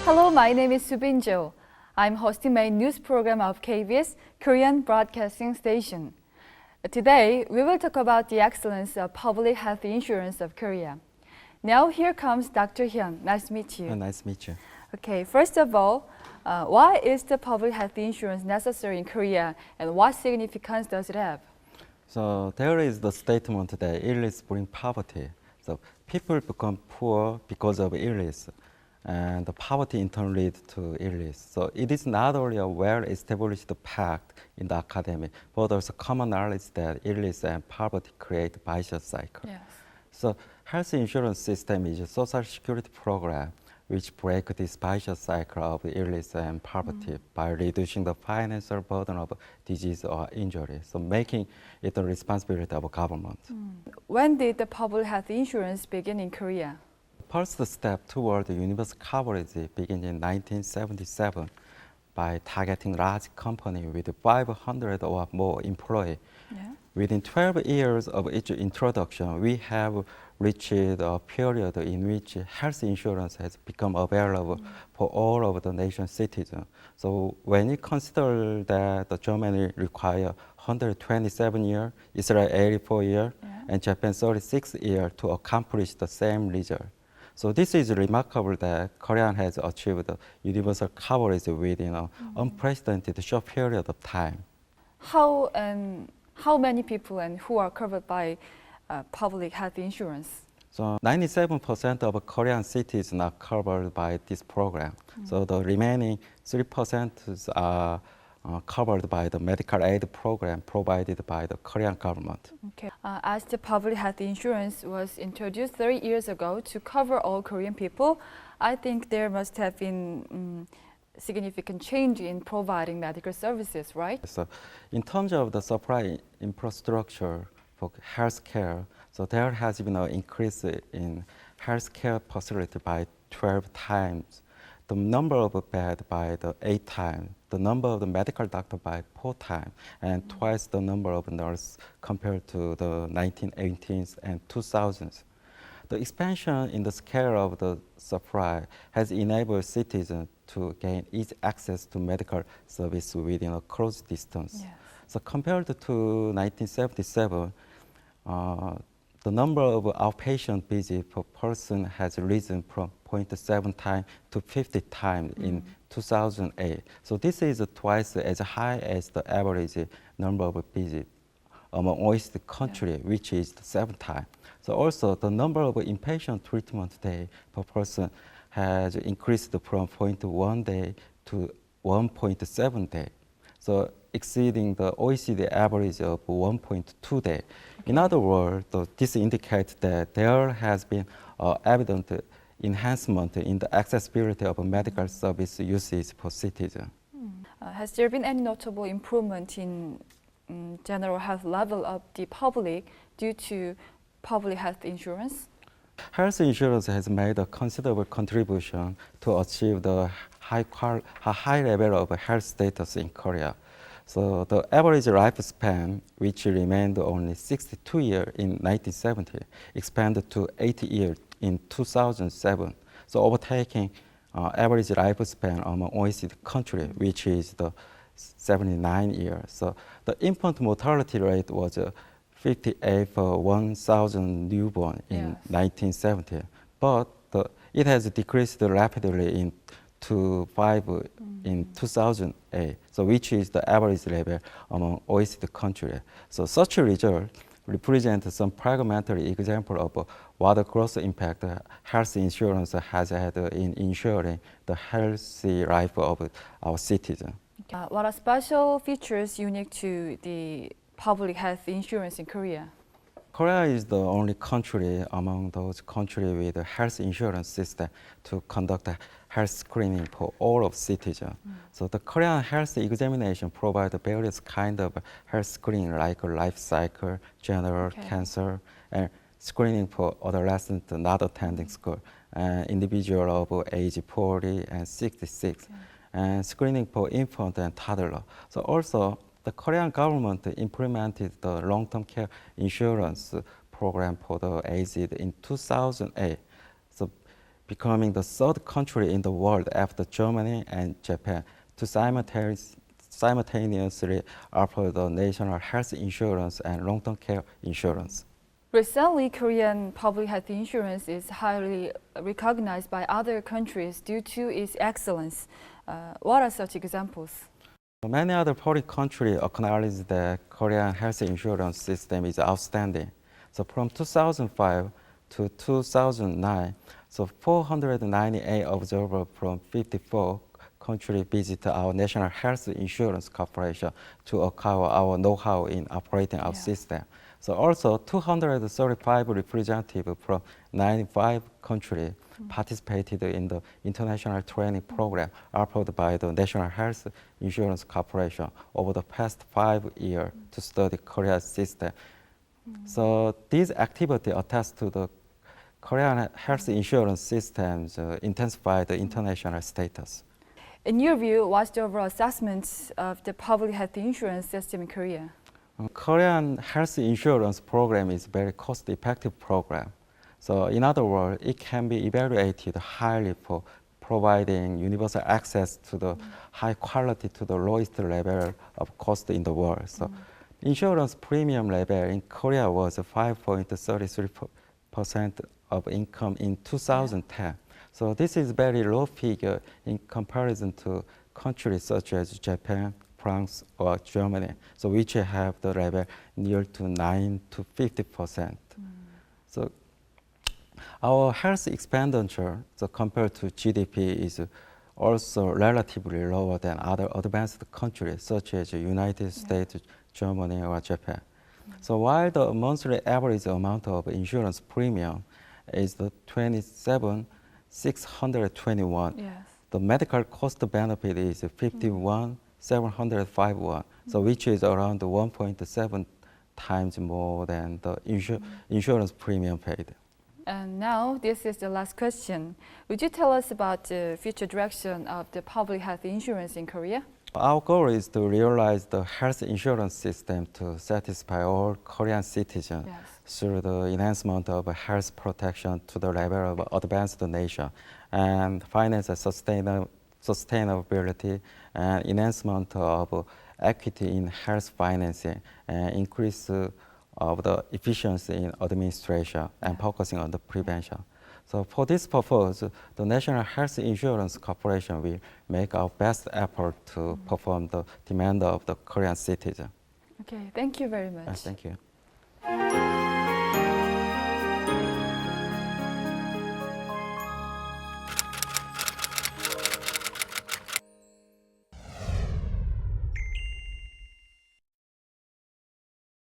Hello, my name is Subin Jo. I'm hosting my news program of KBS, Korean Broadcasting Station. Today, we will talk about the excellence of public health insurance of Korea. Now, here comes Dr. Hyun. Nice to meet you. Nice to meet you. Okay, first of all, why is the public health insurance necessary in Korea and what significance does it have? So there is the statement that illness brings poverty. So people become poor because of illness, and the poverty in turn leads to illness. So it is not only a well-established fact in the academy, but also common knowledge that illness and poverty create a vicious cycle. Yes. So health insurance system is a social security program which break this vicious cycle of illness and poverty by reducing the financial burden of disease or injury, so making it the responsibility of government. When did the public health insurance begin in Korea? First step toward universal coverage began in 1977 by targeting large companies with 500 or more employees. Yeah. Within 12 years of its introduction, we have reached a period in which health insurance has become available for all of the nation's citizens. So when you consider that Germany requires 127 years, Israel 84 years, and Japan 36 years to accomplish the same result. So this is remarkable that Korea has achieved universal coverage within an unprecedented short period of time. How many people and who are covered by public health insurance? So 97% of Korean cities are covered by this program. So the remaining 3% are covered by the medical aid program provided by the Korean government. Okay. As the public health insurance was introduced 30 years ago to cover all Korean people, I think there must have been significant change in providing medical services, right? So in terms of the supply infrastructure for healthcare, so there has been an increase in healthcare facility by 12 times, the number of beds by the 8 times, the number of the medical doctor by 4 times, and twice the number of nurses compared to the 1980s and 2000s. The expansion in the scale of the supply has enabled citizens to gain easy access to medical service within a close distance. Yes. So compared to 1977, the number of outpatient visits per person has risen from 0.7 times to 50 times in 2008. So this is twice as high as the average number of visits among OECD countries, which is 7 times. So also the number of inpatient treatment day per person has increased from 0.1 day to 1.7 day. So exceeding the OECD average of 1.2 day. In other words, this indicates that there has been evident enhancement in the accessibility of medical service usage for citizens. Has there been any notable improvement in general health level of the public due to public health insurance? Health insurance has made a considerable contribution to achieve the high level of health status in Korea. So the average lifespan, which remained only 62 years in 1970, expanded to 80 years in 2007. So overtaking average lifespan among OECD countries, which is the 79 years. So the infant mortality rate was 58 for 1,000 newborn in 1970, but it has decreased rapidly to 5 in 2008, so which is the average level among OECD countries. So such a result represents some pragmatic example of what a gross impact health insurance has had in ensuring the healthy life of our citizens. What are special features unique to the public health insurance in Korea? Korea is the only country among those countries with a health insurance system to conduct a health screening for all of citizens. So the Korean health examination provides various kinds of health screening like life cycle, general cancer, and screening for adolescents not attending school, individual of age 40 and 66, and screening for infant and toddler. So also, the Korean government implemented the long-term care insurance program for the aged in 2008. So becoming the third country in the world after Germany and Japan to simultaneously offer the national health insurance and long-term care insurance. Recently, Korean public health insurance is highly recognized by other countries due to its excellence. What are such examples? Many other foreign countries acknowledge that Korean health insurance system is outstanding. So from 2005 to 2009, so 498 observers from 54 countries visited our National Health Insurance Corporation to acquire our know-how in operating our system. So also 235 representatives from 95 countries participated in the international training program offered by the National Health Insurance Corporation over the past 5 years to study Korea's system. So these activities attest to the Korean health insurance system's intensified international status. In your view, what's the overall assessment of the public health insurance system in Korea? Korean health insurance program is a very cost-effective program. So in other words, it can be evaluated highly for providing universal access to the high quality to the lowest level of cost in the world. So insurance premium level in Korea was 5.33% of income in 2010. So this is very low figure in comparison to countries such as Japan, France, or Germany, so which have the level near to 9 to 50%. So our health expenditure, so compared to GDP, is also relatively lower than other advanced countries such as United States, Germany, or Japan. So while the monthly average amount of insurance premium is the 27,621, the medical cost benefit is 51,751, so which is around 1.7 times more than the insurance premium paid. And now, this is the last question. Would you tell us about the future direction of the public health insurance in Korea? Our goal is to realize the health insurance system to satisfy all Korean citizens through the enhancement of health protection to the level of advanced nation and finance sustainability and enhancement of equity in health financing and increase of the efficiency in administration and focusing on the prevention. So for this purpose, the National Health Insurance Corporation will make our best effort to perform the demand of the Korean citizen. Okay, thank you very much. Thank you.